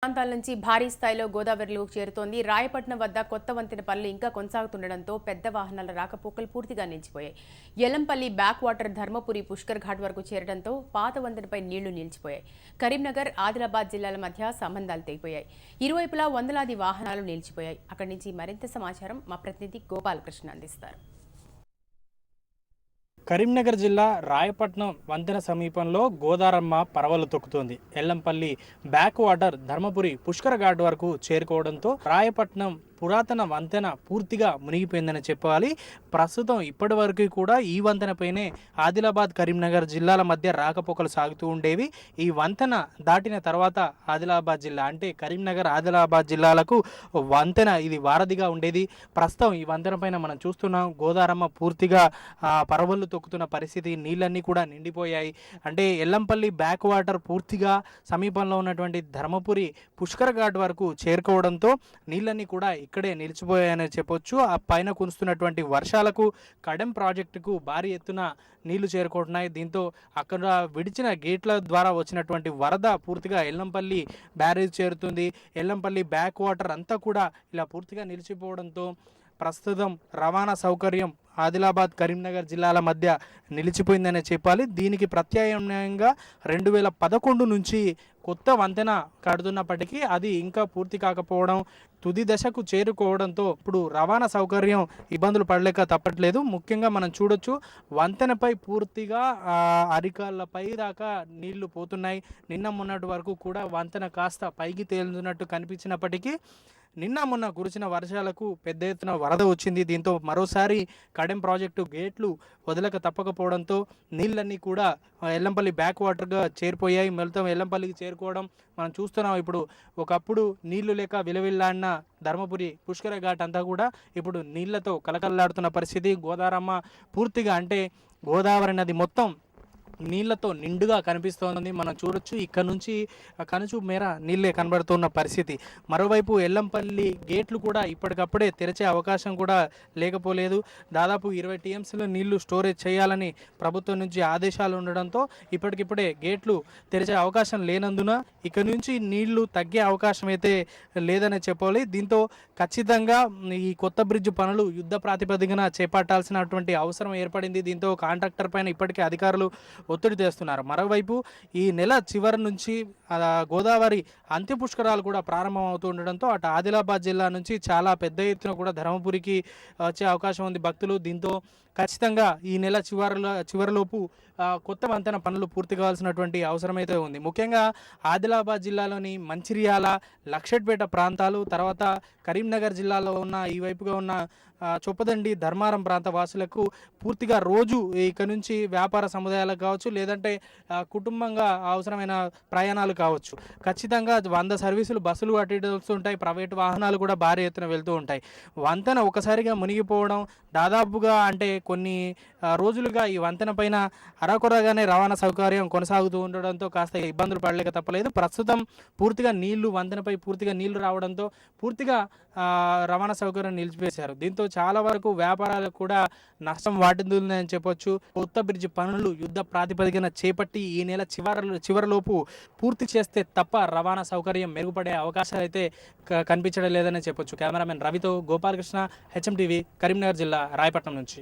ప్రాంతాల నుంచి భారీ స్థాయిలో గోదావరిలోకి చేరుతోంది. రాయపట్నం వద్ద కొత్త వంతెన పనులు ఇంకా కొనసాగుతుండటంతో పెద్ద వాహనాల రాకపోకలు పూర్తిగా నిలిచిపోయాయి. యెల్లంపల్లి బ్యాక్ వాటర్ ధర్మపురి పుష్కర్ ఘాట్ వరకు చేరడంతో పాత వంతెనపై నీళ్లు నిలిచిపోయాయి. కరీంనగర్, ఆదిలాబాద్ జిల్లాల మధ్య సంబంధాలు తెగిపోయాయి. ఇరువైపులా వందలాది వాహనాలు నిలిచిపోయాయి. అక్కడి నుంచి మరింత సమాచారం మా ప్రతినిధి గోపాలకృష్ణ అందిస్తారు. కరీంనగర్ జిల్లా రాయపట్నం వంతెన సమీపంలో గోదారమ్మ పరవలు తొక్కుతోంది. ఎల్లంపల్లి బ్యాక్ వాటర్ ధర్మపురి పుష్కర ఘాట్ వరకు చేరుకోవడంతో రాయపట్నం పురాతన వంతెన పూర్తిగా మునిగిపోయిందని చెప్పాలి. ప్రస్తుతం ఇప్పటి వరకు కూడా ఈ వంతెనపైనే ఆదిలాబాద్, కరీంనగర్ జిల్లాల మధ్య రాకపోకలు సాగుతూ ఉండేవి. ఈ వంతెన దాటిన తర్వాత ఆదిలాబాద్ జిల్లా అంటే కరీంనగర్, ఆదిలాబాద్ జిల్లాలకు వంతెన ఇది వారధిగా ఉండేది. ప్రస్తుతం ఈ వంతెన పైన మనం చూస్తున్నాం గోదారమ్మ పూర్తిగా పరవళ్ళు తొక్కుతున్న పరిస్థితి. నీళ్ళన్నీ కూడా నిండిపోయాయి. అంటే ఎల్లంపల్లి బ్యాక్ వాటర్ పూర్తిగా సమీపంలో ఉన్నటువంటి ధర్మపురి పుష్కర ఘాట్ వరకు చేరుకోవడంతో నీళ్ళన్నీ కూడా ఇక్కడే నిలిచిపోయాయని చెప్పొచ్చు. ఆ పైన కురుస్తున్నటువంటి వర్షాలకు కడెం ప్రాజెక్టుకు భారీ ఎత్తున నీళ్లు చేరుకుంటున్నాయి. దీంతో అక్కడ విడిచిన గేట్ల ద్వారా వచ్చినటువంటి వరద పూర్తిగా ఎల్లంపల్లి బ్యారేజ్ చేరుతుంది. ఎల్లంపల్లి బ్యాక్ వాటర్ అంతా కూడా ఇలా పూర్తిగా నిలిచిపోవడంతో ప్రస్తుతం రవాణా సౌకర్యం ఆదిలాబాద్, కరీంనగర్ జిల్లాల మధ్య నిలిచిపోయిందనే చెప్పాలి. దీనికి ప్రత్యామ్నాయంగా 2011 నుంచి కొత్త వంతెన కడుతున్నప్పటికీ అది ఇంకా పూర్తి కాకపోవడం, తుది దశకు చేరుకోవడంతో ఇప్పుడు రవాణా సౌకర్యం ఇబ్బందులు పడలేక తప్పట్లేదు. ముఖ్యంగా మనం చూడొచ్చు వంతెనపై పూర్తిగా అరికాళ్ళపై దాకా నీళ్లు పోతున్నాయి. నిన్న మొన్నటి వరకు కూడా వంతెన కాస్త పైకి తేలుతున్నట్టు కనిపించినప్పటికీ నిన్న మొన్న కురిసిన వర్షాలకు పెద్ద ఎత్తున వరద వచ్చింది. దీంతో మరోసారి కడెం ప్రాజెక్టు గేట్లు వదలక తప్పకపోవడంతో నీళ్ళన్నీ కూడా ఎల్లంపల్లి బ్యాక్ వాటర్గా చేరిపోయాయి. మొత్తం ఎల్లంపల్లికి చేరుకోవడం మనం చూస్తున్నాం. ఇప్పుడు ఒకప్పుడు నీళ్లు లేక విలవిల్లాడిన ధర్మపురి పుష్కర ఘాట్ అంతా కూడా ఇప్పుడు నీళ్లతో కలకల్లాడుతున్న పరిస్థితి. గోదారమ్మ పూర్తిగా అంటే గోదావరి నది మొత్తం నీళ్లతో నిండుగా కనిపిస్తోంది. మనం చూడొచ్చు ఇక్కడ నుంచి కనుచు మేర నీళ్ళే కనబడుతున్న పరిస్థితి. మరోవైపు ఎల్లంపల్లి గేట్లు కూడా ఇప్పటికప్పుడే తెరిచే అవకాశం కూడా లేకపోలేదు. దాదాపు 20 టీఎంసీల నీళ్లు స్టోరేజ్ చేయాలని ప్రభుత్వం నుంచి ఆదేశాలు ఉండడంతో ఇప్పటికిప్పుడే గేట్లు తెరిచే అవకాశం లేనందున ఇక నుంచి నీళ్లు తగ్గే అవకాశం అయితే లేదని చెప్పాలి. దీంతో ఖచ్చితంగా ఈ కొత్త బ్రిడ్జ్ పనులు యుద్ధ ప్రాతిపదికన చేపట్టాల్సినటువంటి అవసరం ఏర్పడింది. దీంతో కాంట్రాక్టర్ పైన ఇప్పటికే అధికారులు ఒత్తిడి తెస్తున్నారు. మరోవైపు ఈ నెల చివరి నుంచి గోదావరి అంత్య పుష్కరాలు కూడా ప్రారంభం అవుతూ ఉండడంతో అటు ఆదిలాబాద్ జిల్లా నుంచి చాలా పెద్ద ఎత్తున కూడా ధర్మపురికి వచ్చే అవకాశం ఉంది భక్తులు. దీంతో ఖచ్చితంగా ఈ నెల చివరిలోపు కొత్త వంతెన పనులు పూర్తి కావాల్సినటువంటి అవసరమైతే ఉంది. ముఖ్యంగా ఆదిలాబాద్ జిల్లాలోని మంచిర్యాల, లక్షెట్పేట ప్రాంతాలు, తర్వాత కరీంనగర్ జిల్లాలో ఉన్న ఈ వైపుగా ఉన్న చొప్పదండి, ధర్మారం ప్రాంత వాసులకు పూర్తిగా రోజు ఇక నుంచి వ్యాపార సముదాయాలకు కావచ్చు, లేదంటే కుటుంబంగా అవసరమైన ప్రయాణాలు కావచ్చు, ఖచ్చితంగా 100 సర్వీసులు బస్సులు అటు ఇటు వస్తుంటాయి. ప్రైవేటు వాహనాలు కూడా భారీ ఎత్తున వెళ్తూ ఉంటాయి. వంతెన ఒకసారిగా మునిగిపోవడం దాదాపుగా అంటే కొన్ని రోజులుగా ఈ వంతెన పైన అరకొరగానే రవాణా సౌకర్యం కొనసాగుతూ ఉండడంతో కాస్త ఇబ్బందులు పడలేక తప్పలేదు. ప్రస్తుతం పూర్తిగా వంతెనపై పూర్తిగా నీళ్లు రావడంతో పూర్తిగా రవాణా సౌకర్యం నిలిపివేశారు. దీంతో చాలా వరకు వ్యాపారాలకు కూడా నష్టం వాటిల్లిందని చెప్పొచ్చు. కొత్త బ్రిడ్జ్ పనులు యుద్ధ ప్రాతిపదికన చేపట్టి ఈ నెల చివరిలోపు పూర్తి చేస్తే తప్ప రవాణా సౌకర్యం మెరుగుపడే అవకాశాలు అయితే కనిపించడం లేదని చెప్పొచ్చు. కెమెరామెన్ రవితో గోపాలకృష్ణ, హెచ్ఎం టీవీ, కరీంనగర్ జిల్లా రాయపట్నం నుంచి.